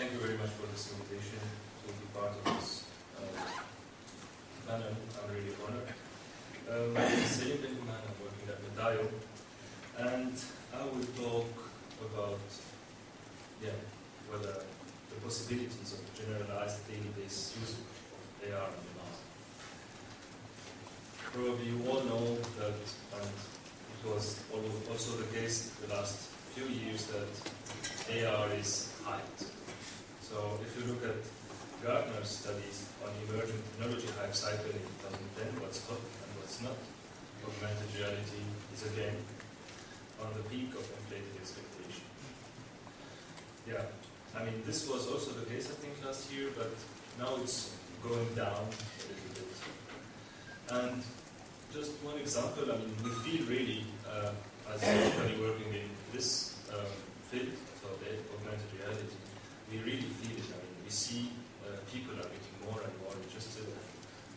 Thank you very much for this invitation to be part of this panel. I'm really honored. My name is Selim Benjamin. I'm working at Medaio, and I will talk about whether the possibilities of generalized daily-based use of AR on demand. Probably you all know that, and it was also the case the last few years, that AR is hyped. So if you look at Gartner's studies on emerging technology hype cycle in 2010, what's hot and what's not, augmented reality is again on the peak of inflated expectation. Yeah, I mean, this was also the case, I think, last year, but now it's going down a little bit. And just one example, I mean, we feel really, as anybody working in this field, so the augmented reality, we really feel it. I mean, we see people are getting more and more interested,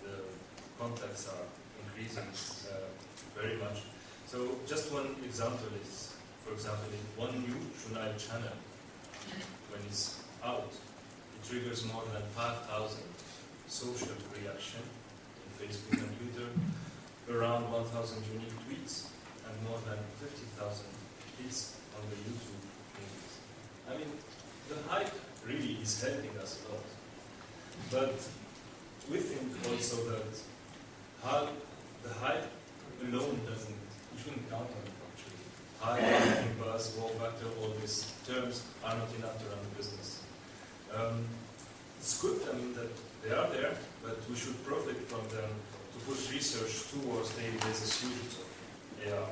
the contacts are increasing very much. So just one example is, for example, in one new journal channel, when it's out, it triggers more than 5,000 social reaction in Facebook and Twitter, around 1,000 unique tweets, and more than 50,000 hits on the YouTube videos. I mean, the hype really is helping us a lot. But we think also that the hype alone you shouldn't count on it actually. Hype, marketing buzz, wow factor, all these terms are not enough to run the business. It's good, I mean, that they are there, but we should profit from them to push research towards daily basis usage of AR.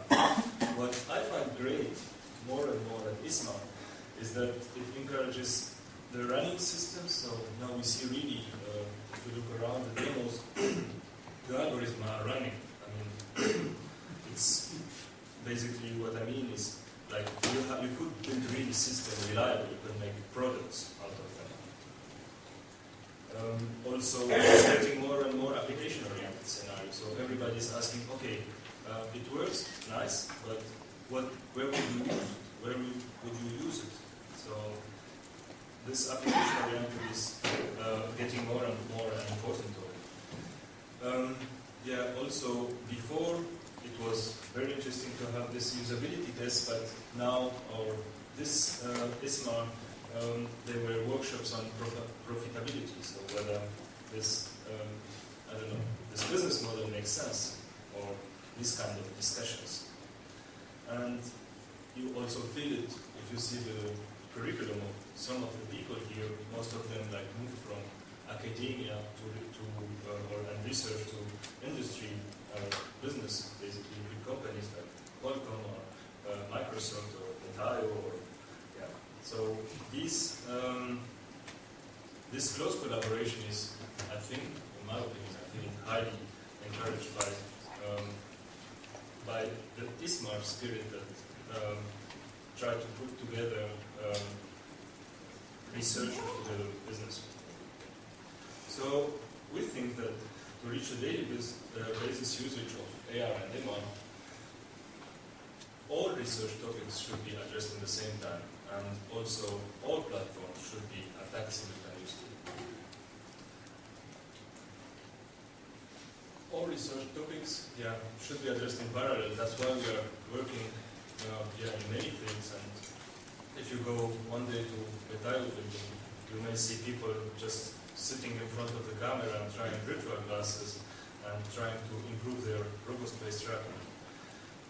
What I find great, more and more at ISMAR, is that it encourages the running systems. So now we see really, if you look around the demos, the algorithms are running. I mean, it's basically what I mean is, like, you could build really system reliable, you can make products out of them. Also, it's getting more and more application-oriented scenarios. So everybody's asking, okay, it works, nice, but where would you use it? Where would you use it? So this application-oriented is getting more and more important already. Also before it was very interesting to have this usability test, but now this ISMAR, there were workshops on profitability. So whether this this business model makes sense, or this kind of discussions. And you also feel it if you see the curriculum of some of the people here. Most of them like move from academia and research to industry, business, basically big companies like Qualcomm or Microsoft or Medaio. So this close collaboration is, I think, in my opinion, highly encouraged by the ISMAR spirit that try to put together researchers together with business. So we think that to reach a daily basis usage of AR and MR, all research topics should be addressed at the same time, and also all platforms should be attacked simultaneously. All research topics should be addressed in parallel. That's why we are working in many fields. And if you go one day to Medaio building, you may see people just sitting in front of the camera and trying virtual glasses and trying to improve their robust face tracking.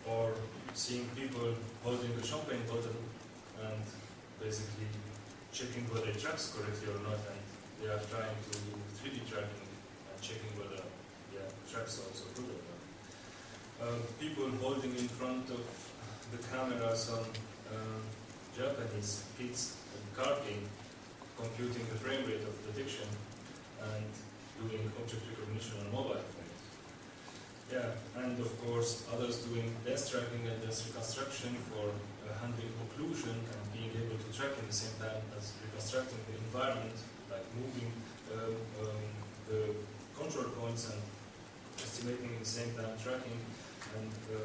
Or seeing people holding a champagne bottle and basically checking whether it tracks correctly or not, and they are trying to do 3D tracking and checking whether tracks also good or not. People holding in front of the cameras on Japanese kids in car game, computing the frame rate of detection and doing object recognition on mobile phones. And of course others doing dance tracking and dance reconstruction for handling occlusion and being able to track at the same time as reconstructing the environment, like moving the control points and estimating at the same time tracking and the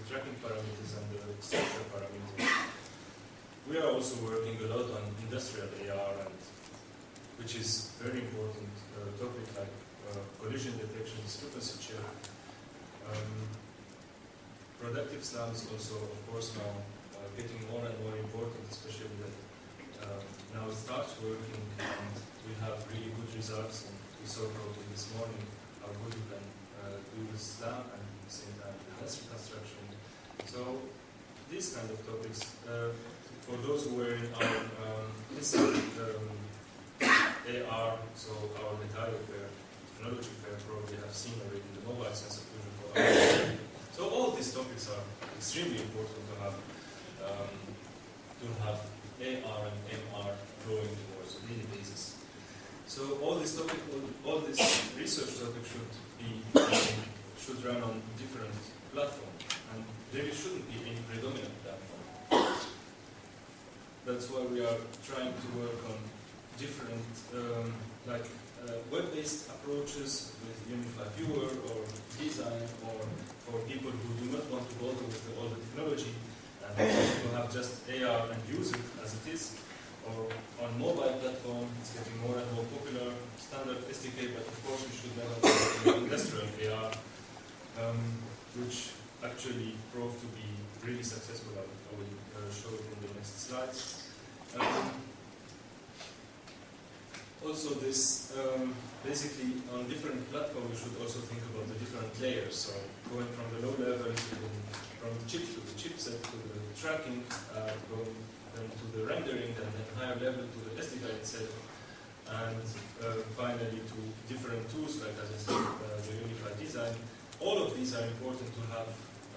tracking parameters and the structure parameters. we are also working a lot on industrial AR, and which is very important topic like collision detection, discrepancy check. Productive SLAM is also, of course, now getting more and more important, especially that now it starts working and we have really good results. And we saw probably this morning how good you can do with SLAM and at the same time with less reconstruction. So these kind of topics, for those who were in our AR, so our Metaio fair, technology fair, probably have seen already the mobile sensor fusion for AR. So all these topics are extremely important to have AR and MR going towards a daily basis. So all this topic, all this research topic should run on different platforms, and there shouldn't be any predominant platform. That's why we are trying to work on different web-based approaches with Unified Viewer or design, or for people who do not want to bother with all the technology and want to have just AR and use it as it is. Or on mobile platform, it's getting more and more popular, standard SDK, but of course we should never forget industrial AR, which actually proved to be really successful. I will show it in the next slides. Also this, basically on different platforms, we should also think about the different layers. So going from the low level, from the chip to the chipset to the tracking, going then to the rendering, and then higher level to the SD card itself, and finally to different tools like, as I said, the unified design. All of these are important to have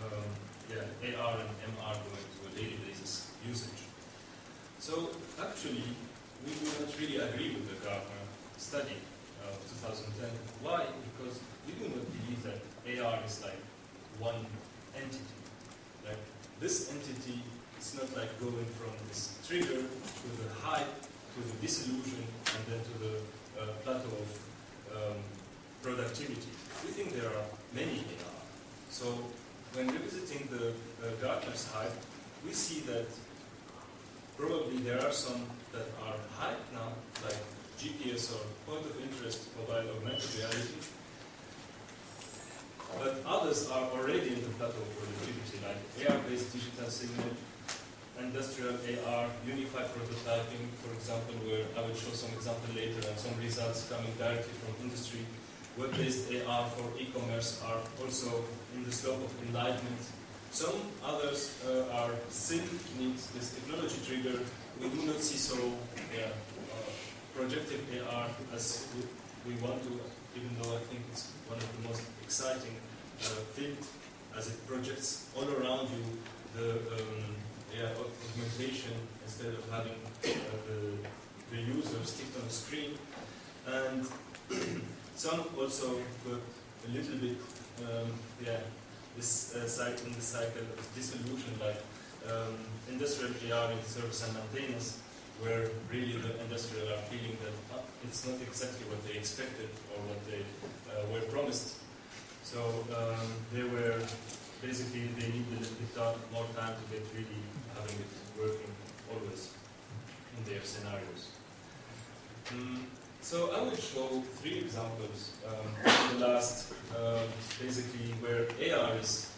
AR and MR going to a daily basis usage. So actually, we do not really agree with the Gartner study of 2010. Why? Because we do not believe that AR is like one entity. Like this entity is not like going from this trigger to the hype, to the disillusion, and then to the plateau of productivity. We think there are many AR. So when revisiting the Gartner's hype, we see that probably there are some that are hype now, like GPS or point of interest, mobile augmented reality. But others are already in the plateau of productivity, like AR-based digital signal, industrial AR, unified prototyping, for example, where I will show some example later and some results coming directly from industry. Web-based AR for e-commerce are also in the slope of enlightenment. Some others are still need this technology trigger. We do not see so projective AR as we want to, even though I think it's one of the most exciting field, as it projects all around you the augmentation instead of having the user stick on the screen. And some also put a little bit this cycle in the cycle of disillusion, like industrial AR in service and maintenance, where really the industrial are feeling that it's not exactly what they expected or what they were promised. So they were basically, they need a little bit more time to get really having it working always in their scenarios. So I will show 3 examples in the last, basically where AR is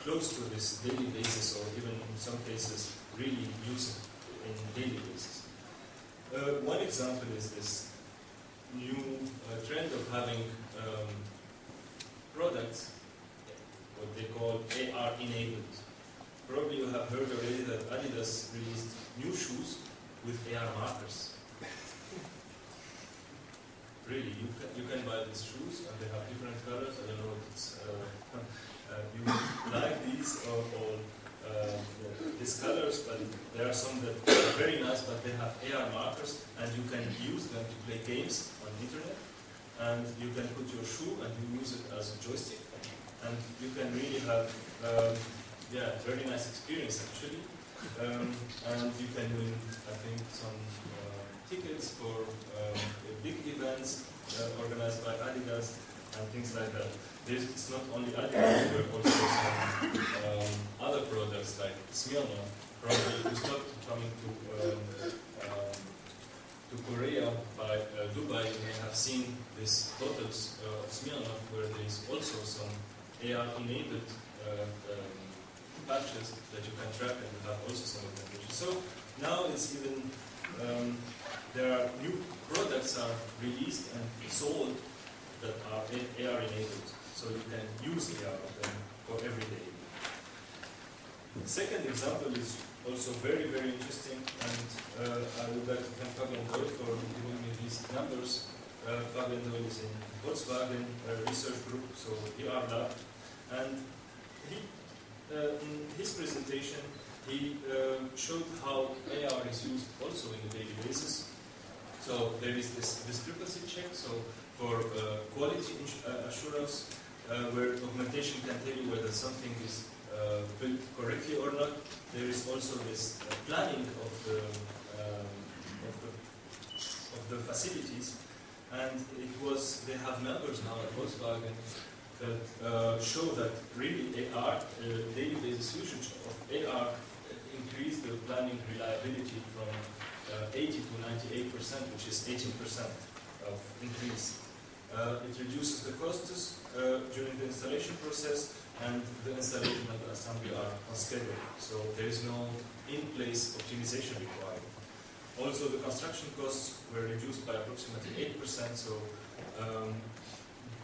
close to this daily basis, or even in some cases really used in daily basis. One example is this new trend of having products, what they call AR enabled. Probably you have heard already that Adidas released new shoes with AR markers. Really, you can buy these shoes and they have different colors. I don't know if it's you like these or these colors, but there are some that are very nice, but they have AR markers, and you can use them to play games on the internet. And you can put your shoe and you use it as a joystick, and you can really have very nice experience actually. And you can win, I think, some tickets for big events organized by Adidas and things like that. It's not only Adidas, there are also some other products like Smirnoff probably if you stopped coming to Korea by Dubai, you may have seen these hotels of Smirnoff where there is also some AR-enabled patches that you can track and you have also some implementation. So now it's even, there are new products are released and sold that are AR-enabled. So you can use AR of them for every day. The second example is also very, very interesting, and I would like to thank Fabian Doll for giving me these numbers. Fabian Doll is in Volkswagen research group, so ER Lab, and in his presentation he showed how AR is used also in a daily basis. So there is this discrepancy check, so for quality assurance, where augmentation can tell you whether something is built correctly or not. There is also this planning of the facilities, and they have numbers now at Volkswagen that show that really AR, daily basis usage of AR increased the planning reliability from 80 to 98%, which is 18% of increase. It reduces the costs during the installation process, and the installation and the assembly are on schedule. So there is no in-place optimization required. Also, the construction costs were reduced by approximately 8%. So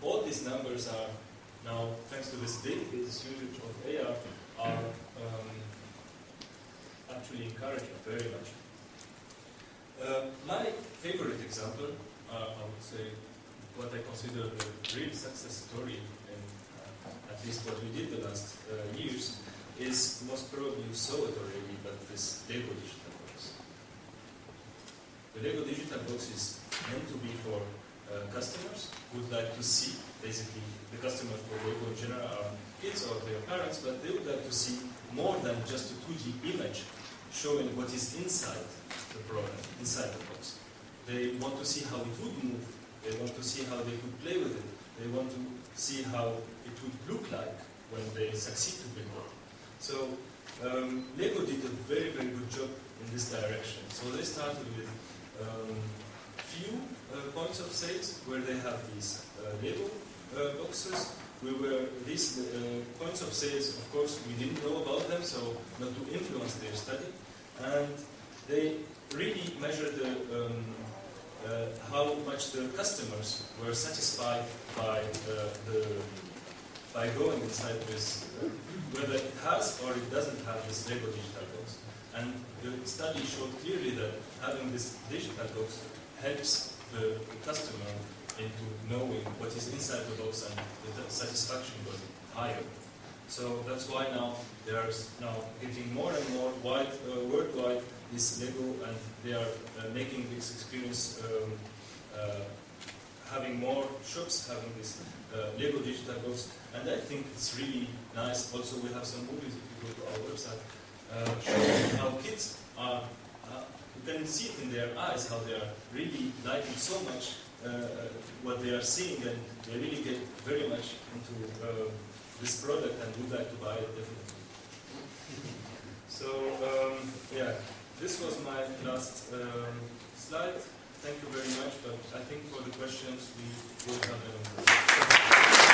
all these numbers are now, thanks to this daily basis usage of AR, are actually encouraging very much. My favorite example, I would say, what I consider the real success story in at least what we did the last years, is most probably you saw it already, but this Lego digital box. The Lego digital box is meant to be for customers who would like to see, basically the customers for Lego in general are kids or their parents, but they would like to see more than just a 2D image showing what is inside the product, inside the box. They want to see how it would move, they want to see how they could play with it, they want to see how it would look like when they succeed to build it. So Lego did a very, very good job in this direction. So they started with few points of sales where they have these Lego boxes. These points of sales, of course, we didn't know about them, so not to influence their study. And they really measured how much the customers were satisfied by going inside this, whether it has or it doesn't have this Lego digital box. And the study showed clearly that having this digital box helps the customer into knowing what is inside the box, and the satisfaction was higher. So that's why now they are now getting more and more worldwide this Lego, and they are making this experience, having more shops having this Lego digital box, and I think it's really nice. Also, we have some movies if you go to our website showing how kids are. You can see it in their eyes how they are really liking so much what they are seeing, and they really get very much into this product and would like to buy it definitely. So yeah, this was my last slide. Thank you very much, but I think for the questions we will have them.